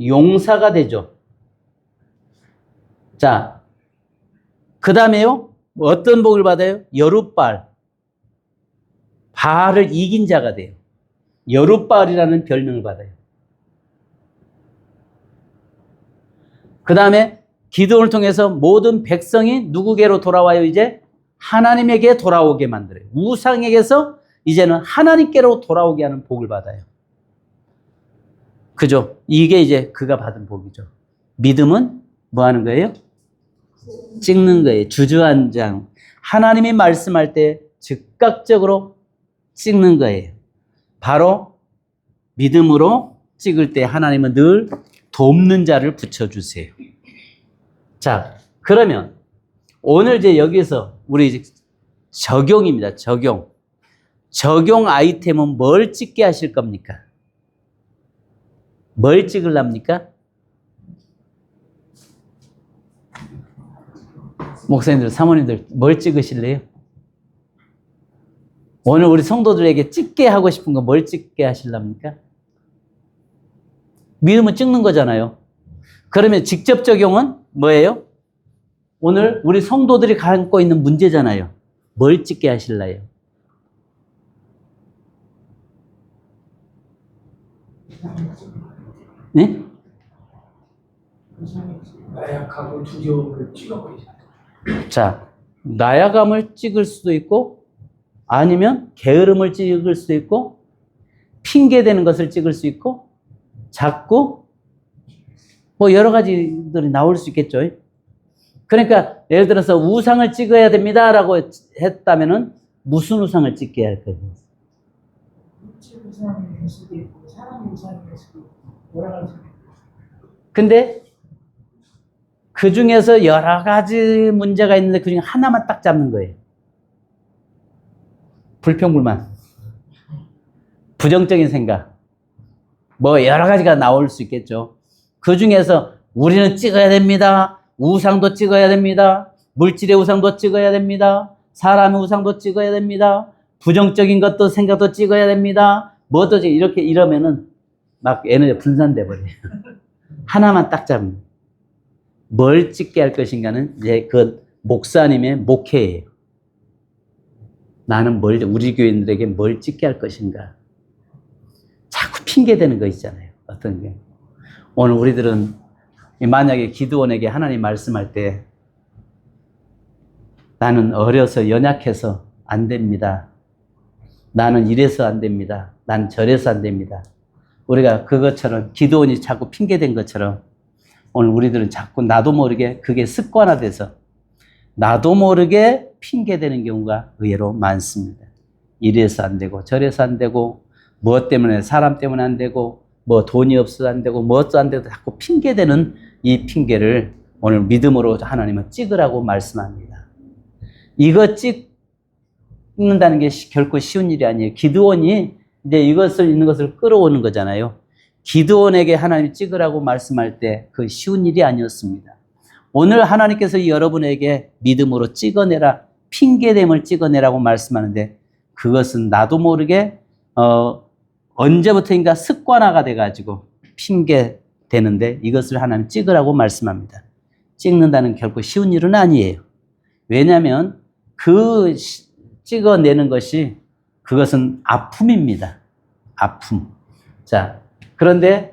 용사가 되죠. 자, 그 다음에요. 어떤 복을 받아요? 여룻바알. 바알을 이긴 자가 돼요. 여룻바알이라는 별명을 받아요. 그 다음에 기도를 통해서 모든 백성이 누구에게로 돌아와요? 이제 하나님에게 돌아오게 만들어요. 우상에게서 이제는 하나님께로 돌아오게 하는 복을 받아요. 그죠? 이게 이제 그가 받은 복이죠. 믿음은 뭐 하는 거예요? 찍는 거예요. 주저앉아. 하나님이 말씀할 때 즉각적으로 찍는 거예요. 바로 믿음으로 찍을 때 하나님은 늘 돕는 자를 붙여주세요. 자, 그러면 오늘 이제 여기서 우리 이제 적용입니다. 적용. 적용 아이템은 뭘 찍게 하실 겁니까? 뭘 찍으랍니까? 목사님들, 사모님들 뭘 찍으실래요? 오늘 우리 성도들에게 찍게 하고 싶은 거 뭘 찍게 하실랍니까? 믿음은 찍는 거잖아요. 그러면 직접 적용은 뭐예요? 오늘 우리 성도들이 갖고 있는 문제잖아요. 뭘 찍게 하실래요? 네? 나약하고 두려움을 찍어버리자. 자, 나약함을 찍을 수도 있고 아니면 게으름을 찍을 수도 있고 핑계대는 것을 찍을 수 있고 자꾸 뭐 여러 가지들이 나올 수 있겠죠. 그러니까 예를 들어서 우상을 찍어야 됩니다라고 했다면은 무슨 우상을 찍게 할 거예요? 우상이 될 수도 있고 사람 우상이 될 수도 있고 여러 가지. 근데 그 중에서 여러 가지 문제가 있는데 그 중에 하나만 딱 잡는 거예요. 불평불만. 부정적인 생각. 뭐 여러 가지가 나올 수 있겠죠. 그 중에서 우리는 찍어야 됩니다. 우상도 찍어야 됩니다. 물질의 우상도 찍어야 됩니다. 사람의 우상도 찍어야 됩니다. 부정적인 것도 생각도 찍어야 됩니다. 뭐도 이렇게 이러면은 막 에너지가 분산돼 버려요. 하나만 딱 잡는. 뭘 찍게 할 것인가는 이제 그 목사님의 목회예요. 나는 우리 교인들에게 뭘 찍게 할 것인가. 자꾸 핑계대는 거 있잖아요. 어떤 게. 오늘 우리들은 만약에 기드온에게 하나님 말씀할 때 나는 어려서 연약해서 안 됩니다. 나는 이래서 안 됩니다. 난 저래서 안 됩니다. 우리가 그것처럼 기드온이 자꾸 핑계댄 것처럼 오늘 우리들은 자꾸 나도 모르게 그게 습관화돼서 나도 모르게 핑계대는 경우가 의외로 많습니다. 이래서 안 되고 저래서 안 되고 무엇 때문에 사람 때문에 안 되고 뭐 돈이 없어서 안 되고 무엇도 안 되고 자꾸 핑계대는 이 핑계를 오늘 믿음으로 하나님은 찍으라고 말씀합니다. 이거 찍는다는 게 결코 쉬운 일이 아니에요. 기드온이 이제 이것을 있는 것을 끌어오는 거잖아요. 기드온에게 하나님 찍으라고 말씀할 때 그 쉬운 일이 아니었습니다. 오늘 하나님께서 여러분에게 믿음으로 찍어내라, 핑계됨을 찍어내라고 말씀하는데 그것은 나도 모르게 언제부터인가 습관화가 돼가지고 핑계대는데 이것을 하나님 찍으라고 말씀합니다. 찍는다는 결코 쉬운 일은 아니에요. 왜냐하면 그 찍어내는 것이 그것은 아픔입니다. 아픔. 자, 그런데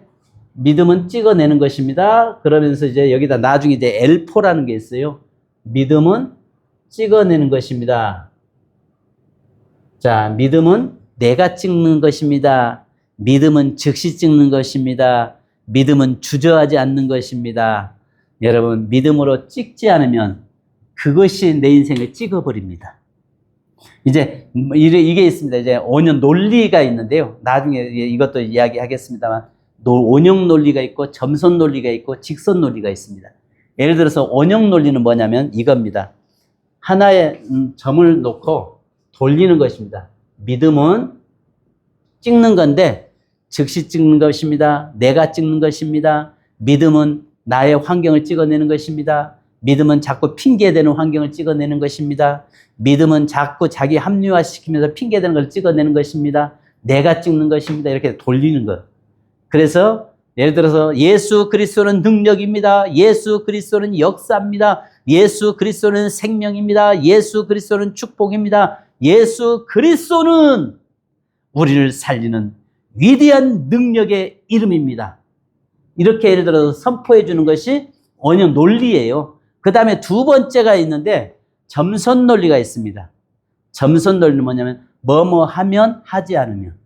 믿음은 찍어내는 것입니다. 그러면서 이제 여기다 나중에 이제 엘포라는 게 있어요. 믿음은 찍어내는 것입니다. 자, 믿음은 내가 찍는 것입니다. 믿음은 즉시 찍는 것입니다. 믿음은 주저하지 않는 것입니다. 여러분, 믿음으로 찍지 않으면 그것이 내 인생을 찍어버립니다. 이제 이게 있습니다. 이제 원형 논리가 있는데요. 나중에 이것도 이야기하겠습니다만, 원형 논리가 있고 점선 논리가 있고 직선 논리가 있습니다. 예를 들어서 원형 논리는 뭐냐면 이겁니다. 하나의 점을 놓고 돌리는 것입니다. 믿음은 찍는 건데 즉시 찍는 것입니다. 내가 찍는 것입니다. 믿음은 나의 환경을 찍어내는 것입니다. 믿음은 자꾸 핑계대는 환경을 찍어내는 것입니다. 믿음은 자꾸 자기 합리화시키면서 핑계대는 걸 찍어내는 것입니다. 내가 찍는 것입니다. 이렇게 돌리는 것. 그래서 예를 들어서 예수 그리스도는 능력입니다. 예수 그리스도는 역사입니다. 예수 그리스도는 생명입니다. 예수 그리스도는 축복입니다. 예수 그리스도는 우리를 살리는 위대한 능력의 이름입니다. 이렇게 예를 들어서 선포해 주는 것이 원형 논리예요. 그 다음에 두 번째가 있는데 점선 논리가 있습니다. 점선 논리는 뭐냐면 뭐뭐 하면 하지 않으면.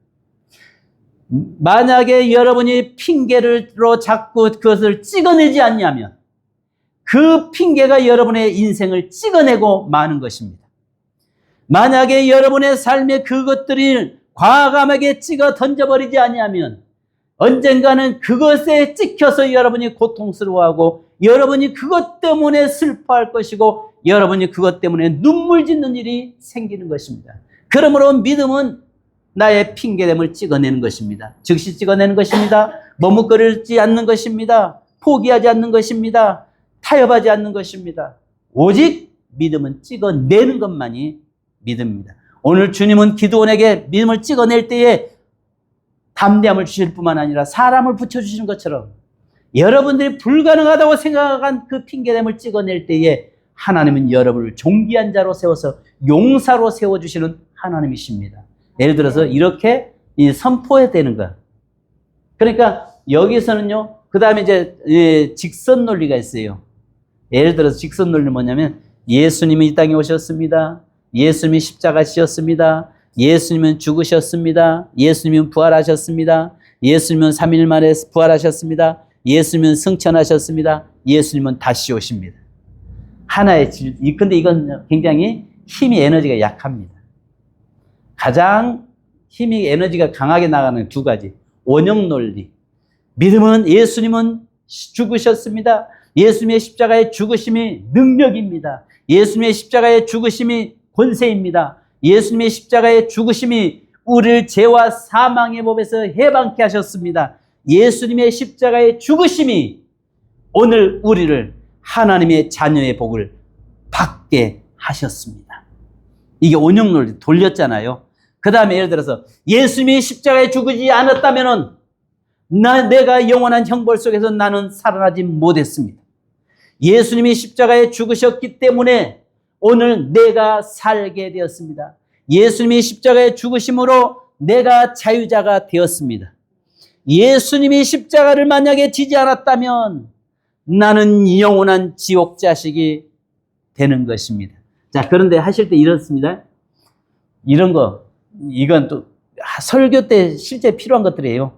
만약에 여러분이 핑계로 자꾸 그것을 찍어내지 않냐면 그 핑계가 여러분의 인생을 찍어내고 마는 것입니다. 만약에 여러분의 삶에 그것들이 과감하게 찍어 던져버리지 않냐면 언젠가는 그것에 찍혀서 여러분이 고통스러워하고 여러분이 그것 때문에 슬퍼할 것이고 여러분이 그것 때문에 눈물 짓는 일이 생기는 것입니다. 그러므로 믿음은 나의 핑계됨을 찍어내는 것입니다. 즉시 찍어내는 것입니다. 머뭇거리지 않는 것입니다. 포기하지 않는 것입니다. 타협하지 않는 것입니다. 오직 믿음은 찍어내는 것만이 믿음입니다. 오늘 주님은 기드온에게 믿음을 찍어낼 때에 담대함을 주실 뿐만 아니라 사람을 붙여주시는 것처럼 여러분들이 불가능하다고 생각한 그 핑계됨을 찍어낼 때에 하나님은 여러분을 존귀한 자로 세워서 용사로 세워주시는 하나님이십니다. 예를 들어서 이렇게 선포해야 되는 것. 그러니까 여기서는요, 그 다음에 이제 직선 논리가 있어요. 예를 들어서 직선 논리는 뭐냐면 예수님이 이 땅에 오셨습니다. 예수님이 십자가 지셨습니다. 예수님은 죽으셨습니다. 예수님은 부활하셨습니다. 예수님은 3일 만에 부활하셨습니다. 예수님은 승천하셨습니다. 예수님은 다시 오십니다. 하나의 근데 이건 굉장히 힘이 에너지가 약합니다. 가장 힘이 에너지가 강하게 나가는 두 가지. 원형 논리. 믿음은 예수님은 죽으셨습니다. 예수님의 십자가의 죽으심이 능력입니다. 예수님의 십자가의 죽으심이 권세입니다. 예수님의 십자가의 죽으심이 우리를 죄와 사망의 법에서 해방케 하셨습니다. 예수님의 십자가의 죽으심이 오늘 우리를 하나님의 자녀의 복을 받게 하셨습니다. 이게 원형 논리 돌렸잖아요. 그 다음에 예를 들어서 예수님이 십자가에 죽지 않았다면은 내가 영원한 형벌 속에서 나는 살아나지 못했습니다. 예수님이 십자가에 죽으셨기 때문에 오늘 내가 살게 되었습니다. 예수님이 십자가에 죽으심으로 내가 자유자가 되었습니다. 예수님이 십자가를 만약에 지지 않았다면 나는 영원한 지옥 자식이 되는 것입니다. 자, 그런데 하실 때 이렇습니다. 이런 거, 이건 또 설교 때 실제 필요한 것들이에요.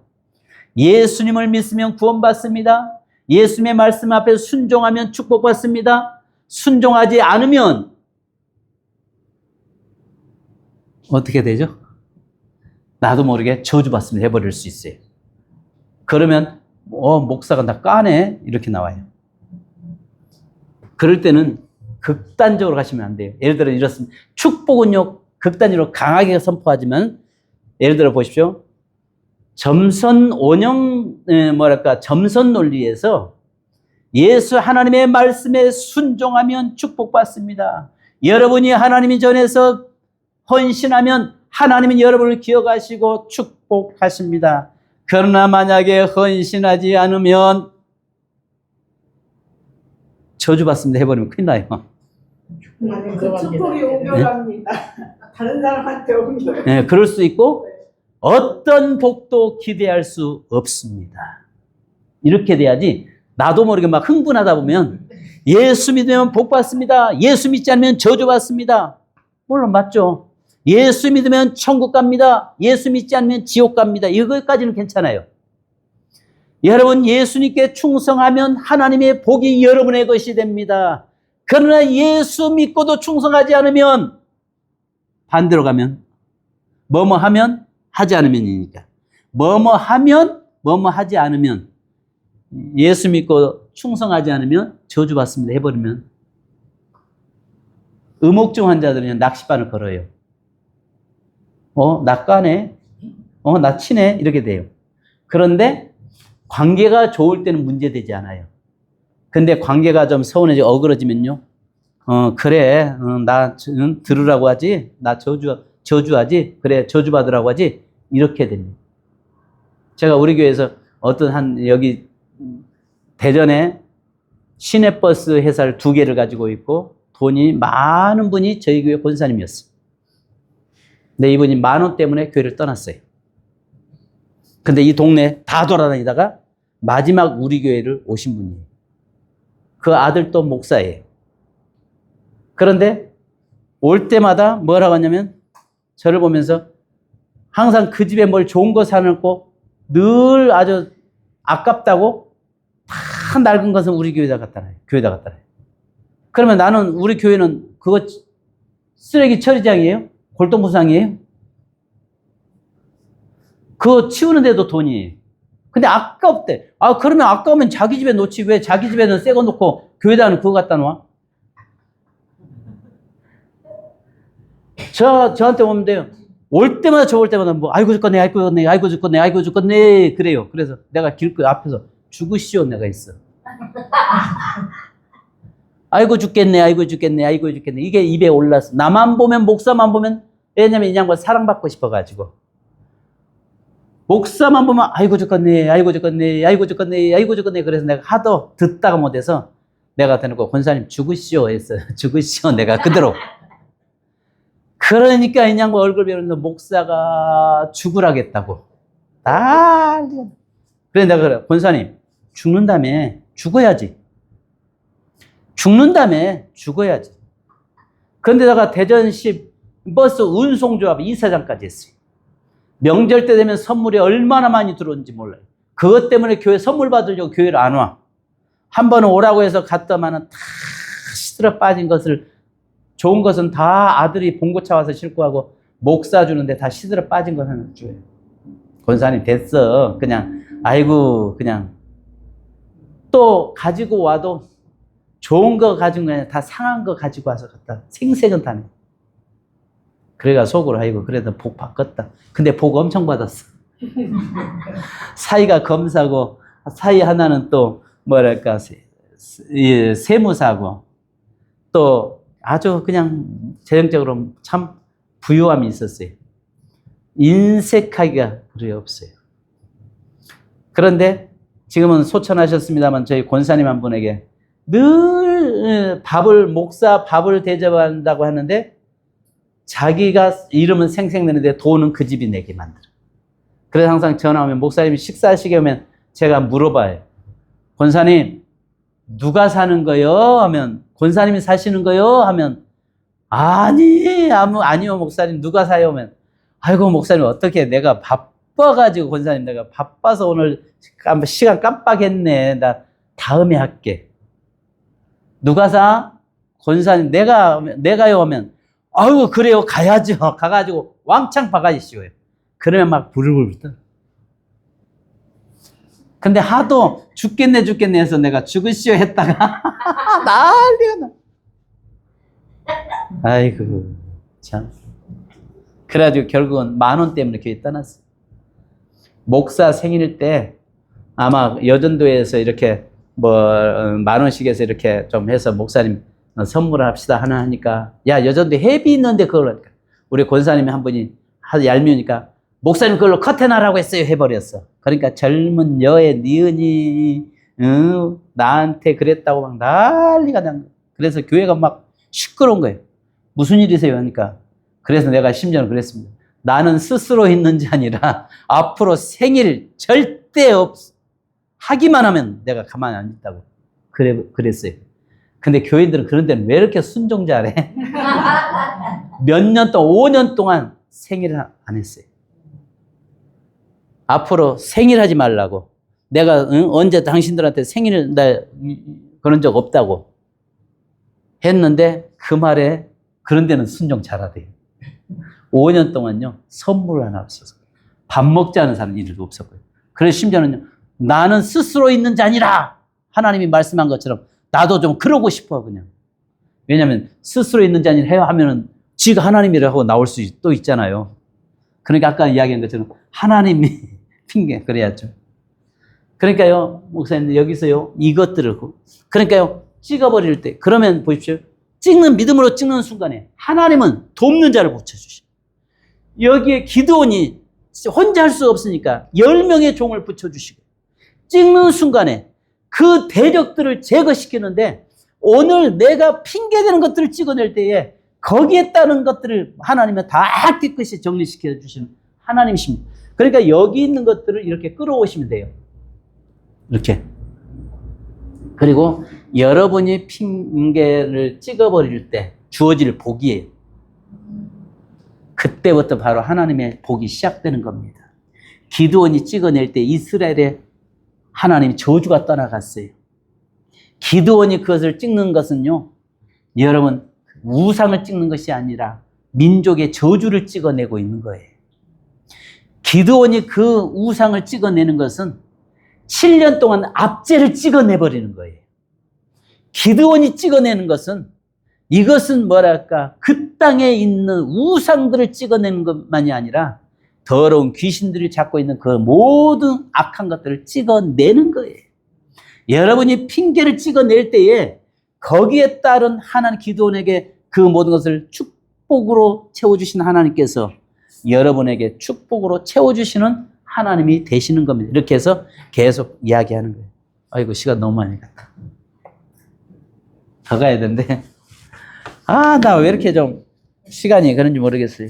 예수님을 믿으면 구원받습니다. 예수님의 말씀 앞에 순종하면 축복받습니다. 순종하지 않으면 어떻게 되죠? 나도 모르게 저주받습니다. 해버릴 수 있어요. 그러면 목사가 나 까네? 이렇게 나와요. 그럴 때는 극단적으로 가시면 안 돼요. 예를 들어 이렇습니다. 축복은요, 극단적으로 강하게 선포하지만, 예를 들어 보십시오. 점선 논리에서 예수 하나님의 말씀에 순종하면 축복받습니다. 여러분이 하나님이 전해서 헌신하면 하나님은 여러분을 기억하시고 축복하십니다. 그러나 만약에 헌신하지 않으면 저주받습니다 해버리면 큰일 나요. 그 축복이 옮겨갑니다. 다른 사람한테 옮겨요. 네, 그럴 수 있고 어떤 복도 기대할 수 없습니다. 이렇게 돼야지. 나도 모르게 막 흥분하다 보면 예수 믿으면 복 받습니다. 예수 믿지 않으면 저주 받습니다. 물론 맞죠. 예수 믿으면 천국 갑니다. 예수 믿지 않으면 지옥 갑니다. 이거까지는 괜찮아요. 여러분 예수님께 충성하면 하나님의 복이 여러분의 것이 됩니다. 그러나 예수 믿고도 충성하지 않으면 반대로 가면 뭐뭐 하면 하지 않으면이니까 뭐뭐 하면 뭐뭐 하지 않으면 예수 믿고 충성하지 않으면 저주받습니다. 해버리면 의목증 환자들은 낚시반을 걸어요. 나 까네? 나 치네? 이렇게 돼요. 그런데 관계가 좋을 때는 문제되지 않아요. 근데 관계가 좀 서운해지고 어그러지면요. 그래. 나 들으라고 하지. 나 저주하지. 그래. 저주받으라고 하지. 이렇게 됩니다. 제가 우리 교회에서 여기 대전에 시내버스 회사를 2개를 가지고 있고 돈이 많은 분이 저희 교회 권사님이었어요. 근데 이분이 10,000원 때문에 교회를 떠났어요. 근데 이 동네 다 돌아다니다가 마지막 우리 교회를 오신 분이에요. 그 아들도 목사예요. 그런데 올 때마다 뭐라고 하냐면 저를 보면서 항상 그 집에 뭘 좋은 거 사놓고 늘 아주 아깝다고 다 낡은 것은 우리 교회다 갖다 놔요. 교회다 갖다 놔요. 그러면 나는 우리 교회는 그거 쓰레기 처리장이에요? 골동부상이에요? 그거 치우는데도 돈이에요. 근데 아깝대. 그러면 아까우면 자기 집에 놓지 왜 자기 집에는 새 거 놓고 교회다는 그거 갖다 놔? 저한테 오면 돼요. 올 때마다 저 올 때마다 아이고 죽겠네, 아이고 죽겠네, 아이고 죽겠네, 아이고 죽겠네 그래요. 그래서 내가 길거리 앞에서 죽으시오 내가 있어. 아이고 죽겠네, 아이고 죽겠네, 아이고 죽겠네. 이게 입에 올랐어. 나만 보면 목사만 보면 왜냐면 이 양반 사랑받고 싶어가지고. 목사만 보면 아이고 죽겠네, 아이고 죽겠네, 아이고 죽겠네, 아이고 죽겠네. 그래서 내가 하도 듣다가 못해서 내가 대놓고 권사님 죽으시오 했어요. 죽으시오 내가 그대로. 그러니까 이 양반 얼굴 배우면서 목사가 죽으라겠다고. 난리가. 그래 내가 그래 권사님 죽는다며 죽어야지. 죽는다며 죽어야지. 그런데다가 대전시 버스 운송조합 이사장까지 했어요. 명절 때 되면 선물이 얼마나 많이 들어오는지 몰라요. 그것 때문에 교회 선물 받으려고 교회를 안 와. 한 번은 오라고 해서 갔더만은 다 시들어 빠진 것을 좋은 것은 다 아들이 봉고차 와서 싣고 가고 목사 주는데 다 시들어 빠진 거 하나 줘요. 권사님 됐어. 그냥 아이고 그냥 또 가지고 와도 좋은 거 가지고 아니라 다 상한 거 가지고 와서 갖다 생색은 타네. 그래가 속으로 아이고 그래도 복 받겠다. 근데 복 엄청 받았어. 사이가 검사고 사이 하나는 또 뭐랄까 세무사고 또 아주 그냥 재정적으로 참 부유함이 있었어요. 인색하기가 그리 없어요. 그런데 지금은 소천하셨습니다만 저희 권사님 한 분에게 늘 목사 밥을 대접한다고 하는데 자기가 이름은 생생내는데 돈은 그 집이 내게 만들어. 그래서 항상 전화 오면 목사님이 식사하시게 오면 제가 물어봐요. 권사님 누가 사는 거요? 하면 권사님이 사시는 거요? 하면 아니요 목사님 누가 사요? 하면 아이고 목사님 어떻게 내가 바빠가지고 권사님 내가 바빠서 오늘 시간 깜빡했네. 나 다음에 할게. 누가 사? 권사님 내가요 하면 아이고 그래요 가야죠. 가가지고 왕창 바가지 씌워요. 그러면 막 부르르 떠. 근데 하도 죽겠네 해서 내가 죽으시오 했다가 난리가 나. 아이고 참. 그래가지고 결국은 10,000원 때문에 교회 떠났어. 목사 생일 때 아마 여전도에서 이렇게 10,000원씩 해서 이렇게 좀 해서 목사님 선물을 합시다 하나 하니까 야 여전도 회비 있는데 그걸 하니까 우리 권사님이 한 분이 얄미우니까 목사님 그걸로 커튼하라고 했어요 해버렸어. 그러니까 젊은 여의 니은이 나한테 그랬다고 막 난리가 난 거예요. 그래서 교회가 막 시끄러운 거예요. 무슨 일이세요 하니까 그래서 내가 심지어는 그랬습니다. 나는 스스로 있는지 아니라 앞으로 생일 절대 하기만 하면 내가 가만히 안 있다고 그랬어요. 근데 교인들은 그런 데는 왜 이렇게 순종 잘해? 몇 년 동안, 5년 동안 생일을 안 했어요. 앞으로 생일하지 말라고. 내가 언제 당신들한테 생일 그런 적 없다고 했는데 그 말에 그런 데는 순종 잘하대요. 5년 동안요, 선물 하나 없어서. 밥 먹지 않은 사람 일도 없었고요. 그래서 심지어는요, 나는 스스로 있는 자니라! 하나님이 말씀한 것처럼 나도 좀 그러고 싶어, 그냥. 왜냐면 스스로 있는 자니라 해야 하면은 지가 하나님이라고 나올 수 또 있잖아요. 그러니까 아까 이야기한 것처럼 하나님이 핑계, 그래야죠. 그러니까요, 목사님, 여기서요, 이것들을, 그러니까요, 찍어버릴 때, 그러면 보십시오. 믿음으로 찍는 순간에 하나님은 돕는 자를 붙여주셔. 여기에 기드온이 혼자 할 수 없으니까 10명의 종을 붙여주시고, 찍는 순간에 그 대적들을 제거시키는데, 오늘 내가 핑계대는 것들을 찍어낼 때에 거기에 따른 것들을 하나님은 다 깨끗이 정리시켜 주시는 하나님이십니다. 그러니까 여기 있는 것들을 이렇게 끌어오시면 돼요. 이렇게. 그리고 여러분이 핑계를 찍어버릴 때 주어질 복이에요. 그때부터 바로 하나님의 복이 시작되는 겁니다. 기드온이 찍어낼 때 이스라엘의 하나님의 저주가 떠나갔어요. 기드온이 그것을 찍는 것은요, 여러분, 우상을 찍는 것이 아니라 민족의 저주를 찍어내고 있는 거예요. 기드온이 그 우상을 찍어내는 것은 7년 동안 압제를 찍어내버리는 거예요. 기드온이 찍어내는 것은, 이것은 뭐랄까, 그 땅에 있는 우상들을 찍어내는 것만이 아니라 더러운 귀신들이 잡고 있는 그 모든 악한 것들을 찍어내는 거예요. 여러분이 핑계를 찍어낼 때에 거기에 따른 하나님, 기드온에게 그 모든 것을 축복으로 채워주신 하나님께서 여러분에게 축복으로 채워주시는 하나님이 되시는 겁니다. 이렇게 해서 계속 이야기하는 거예요. 아이고, 시간 너무 많이 갔다. 더 가야 되는데. 나 왜 이렇게 좀 시간이 그런지 모르겠어요.